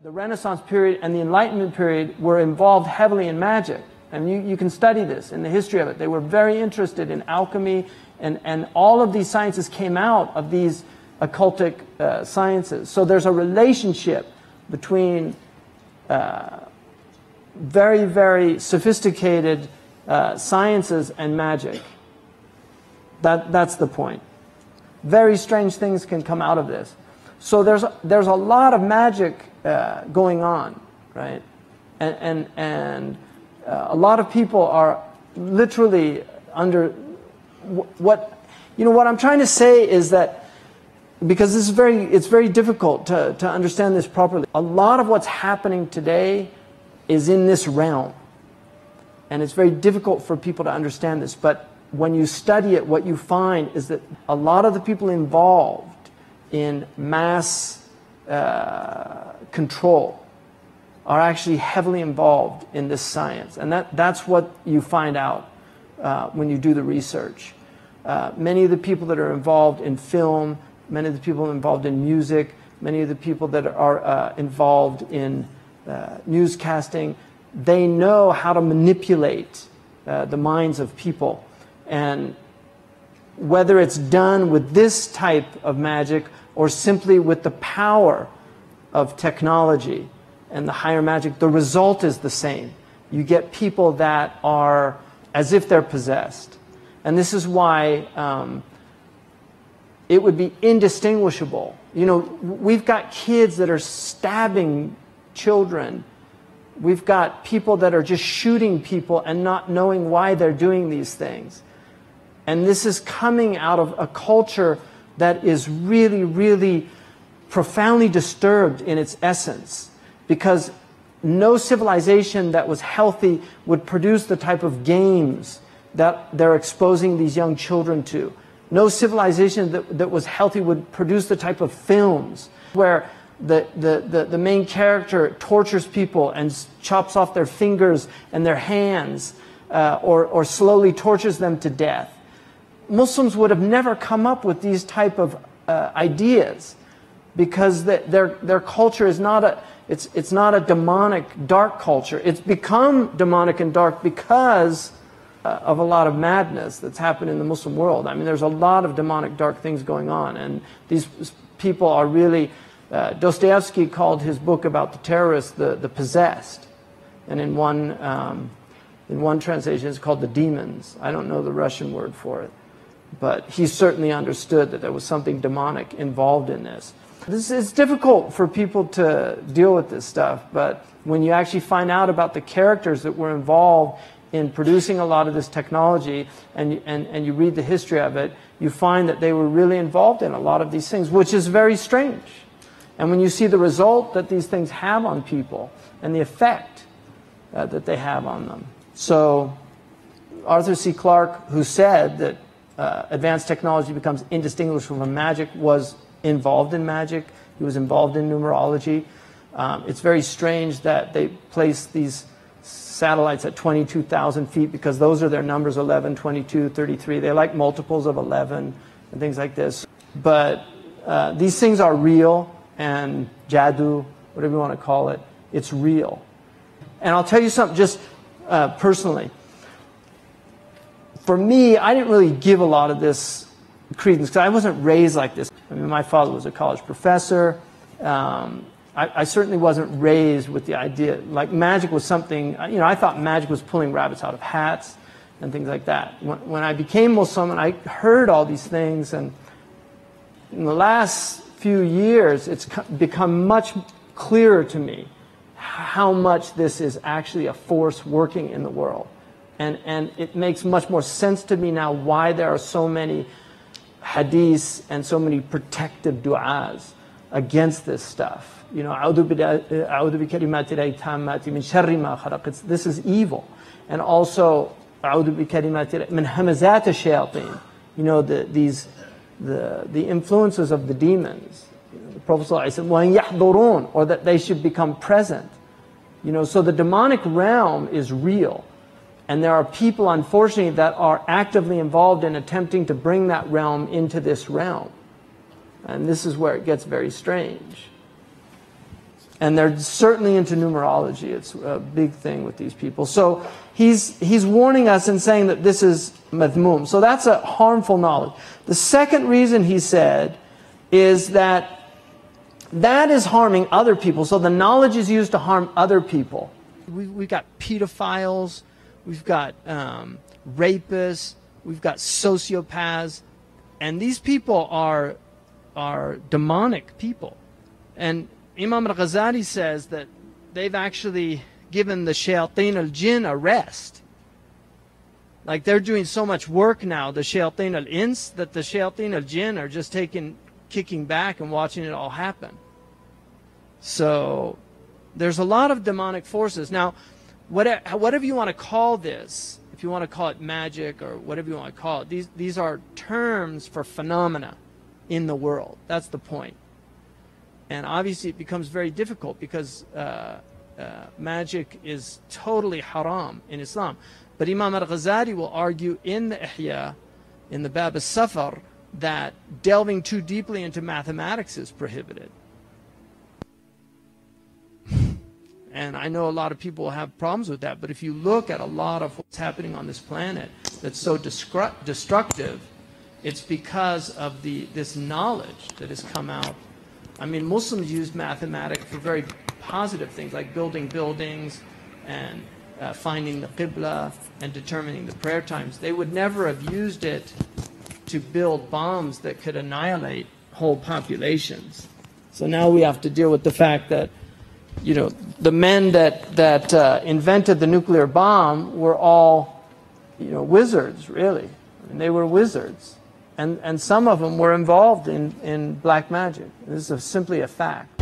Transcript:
The Renaissance period and the Enlightenment period were involved heavily in magic. And you can study this in the history of it. They were very interested in alchemy, and all of these sciences came out of these occultic sciences. So there's a relationship between very, very sophisticated sciences and magic. That's the point. Very strange things can come out of this. So there's a lot of magic going on, right? And a lot of people are literally under what I'm trying to say is that, because it's very difficult to understand this properly. A lot of what's happening today is in this realm, and it's very difficult for people to understand this. But when you study it, what you find is that a lot of the people involved in mass control are actually heavily involved in this science. And that's what you find out when you do the research. Many of the people that are involved in film, many of the people involved in music, many of the people that are involved in newscasting, they know how to manipulate the minds of people. And whether it's done with this type of magic or simply with the power of technology and the higher magic, the result is the same. You get people that are as if they're possessed. And this is why it would be indistinguishable. You know, we've got kids that are stabbing children. We've got people that are just shooting people and not knowing why they're doing these things. And this is coming out of a culture that is really, really profoundly disturbed in its essence. Because no civilization that was healthy would produce the type of games that they're exposing these young children to. No civilization that was healthy would produce the type of films where the main character tortures people and chops off their fingers and their hands, or slowly tortures them to death. Muslims would have never come up with these type of ideas, because their culture is not a demonic, dark culture. It's become demonic and dark because of a lot of madness that's happened in the Muslim world. I mean, there's a lot of demonic, dark things going on, and these people are really. Dostoevsky called his book about the terrorists the possessed, and in one translation it's called the demons. I don't know the Russian word for it, but he certainly understood that there was something demonic involved in this. It's difficult for people to deal with this stuff, but when you actually find out about the characters that were involved in producing a lot of this technology, and you read the history of it, you find that they were really involved in a lot of these things, which is very strange. And when you see the result that these things have on people and the effect that they have on them. So Arthur C. Clarke, who said that advanced technology becomes indistinguishable from magic, was involved in magic. He was involved in numerology. It's very strange that they place these satellites at 22,000 feet, because those are their numbers: 11, 22, 33. They like multiples of 11 and things like this. But these things are real, and jadoo, whatever you want to call it, it's real. And I'll tell you something just personally. For me, I didn't really give a lot of this credence because I wasn't raised like this. I mean, my father was a college professor. I certainly wasn't raised with the idea, like magic was something, you know, I thought magic was pulling rabbits out of hats and things like that. When I became Muslim and I heard all these things, and in the last few years, it's become much clearer to me how much this is actually a force working in the world. And it makes much more sense to me now why there are so many hadiths and so many protective du'as against this stuff. You know, this is evil. And also, you know, the influences of the demons. You know, the Prophet ﷺ, or that they should become present. You know, so the demonic realm is real. And there are people, unfortunately, that are actively involved in attempting to bring that realm into this realm. And this is where it gets very strange. And they're certainly into numerology. It's a big thing with these people. So he's warning us and saying that this is madhmum. So that's a harmful knowledge. The second reason he said is that that is harming other people. So the knowledge is used to harm other people. We've got pedophiles, we've got rapists, we've got sociopaths, and these people are demonic people. And Imam al-Ghazali says that they've actually given the shayateen al-Jinn a rest. Like they're doing so much work now, the shayateen al-Ins, that the shayateen al-Jinn are just kicking back and watching it all happen. So there's a lot of demonic forces. Now, whatever you want to call this, if you want to call it magic or whatever you want to call it, these are terms for phenomena in the world. That's the point. And obviously it becomes very difficult because magic is totally haram in Islam. But Imam al-Ghazali will argue in the Ihya, in the Bab al-Safar, that delving too deeply into mathematics is prohibited. And I know a lot of people have problems with that, but if you look at a lot of what's happening on this planet that's so destructive, it's because of this knowledge that has come out. I mean, Muslims use mathematics for very positive things, like building buildings and finding the Qibla and determining the prayer times. They would never have used it to build bombs that could annihilate whole populations. So now we have to deal with the fact that, you know, the men that invented the nuclear bomb were all, you know, wizards, really. I mean, they were wizards. And some of them were involved in black magic. This is simply a fact.